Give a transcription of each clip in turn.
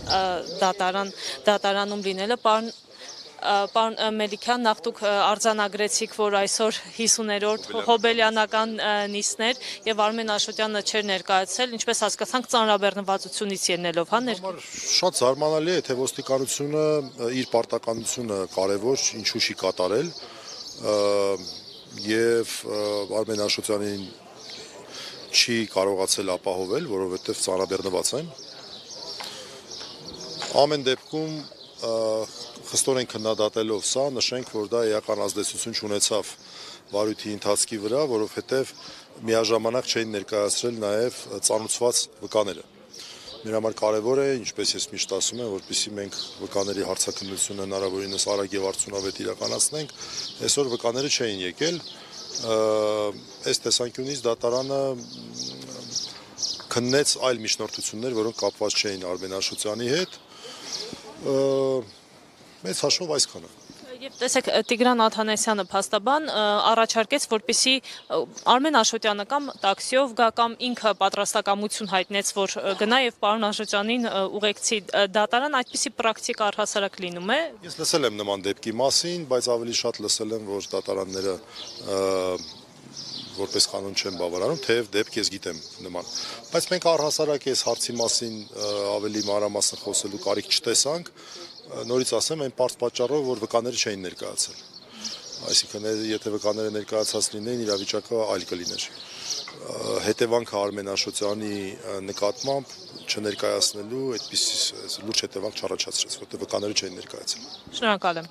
դատարանում լինելը, Պարոն Մելիքյան, նախ դուք արձանագրեցիք, որ այսօր 50-րդ հոբելյանական նիստներ եւ Արմեն Աշոտյանը չէր ներկայացել, ինչպես հասկացանք, ծանրաբեռնվածությունից ելնելով, հա, Շատ զարմանալի է, թե ոստիկանությունը իր պարտականությունը կարևոր ինչու չի կատարել եւ Արմեն Աշոտյանին չի կարողացել ապահովել, որովհետեւ ծանրաբեռնված են։ Ամեն դեպքում խստորեն քննադատելով սա, նշենք, որ դա էական ազդեցություն չունեցավ վարույթի ընթացքի վրա, որովհետև միաժամանակ չէին ներկայացրել նաև ծանուցված վկաները։ Մեր համար կարևոր է, ինչպես ես միշտ ասում եմ, որպեսզի մենք վկաների հարցաքննությունը հնարավորինս արագ եւ արդյունավետ իրականացնենք, այսօր վկաները չէին եկել, այս տեսանկյունից դատարանը քննեց այլ միջնորդություններ, որոնք կապված չէին Արմեն Աշոտյանի հետ, մեծ հաշվով այսքանը։ Եվ տեսեք, Տիգրան Աթանեսյանը փաստաբան առաջարկեց, որպեսզի Արմեն Աշոտյանը կամ տաքսիով գա կամ ինքը պատրաստակամություն հայտնեց, որ գնա եւ պարոն Աշոտյանին ուղեկցի դատարան, այդպիսի պրակտիկա առհասարակ լինում է։ Ես լսել եմ նման դեպքի մասին, բայց ավելի շատ լսել եմ, որ դատարանները որպես կանոն չեն բավարարում, թեև դեպք ես գիտեմ նման։ Բայց մենք առհասարակ այս հարցի մասին ավելի մանրամասն խոսելու կարիք չտեսանք, նորից ասեմ, այն պարզ պատճառով, որ վկաները չէին ներկայացել։ Այսինքն, եթե վկաները ներկայացած լինեին, իրավիճակը այլ կլիներ։ Հետևանքը Արմեն Աշոտյանի նկատմամբ չներկայացնելու այդպես լուրջ հետևանք չառաջացրեց, որտեղ վկաները չէին ներկայացել։ Շնորհակալ եմ։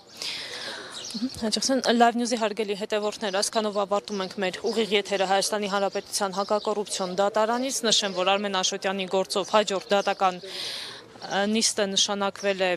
Հաջողություն, Live News-ի հարգելի հետևորդներ, այսքանով ավարտում ենք մեր ուղիղ եթերը Հայաստանի Հանրապետության հակակոռուպցիոն դատարանից, նշեմ, որ Արմեն Աշոտյանի գործով հաջորդ դատական նիստը նշանակվել է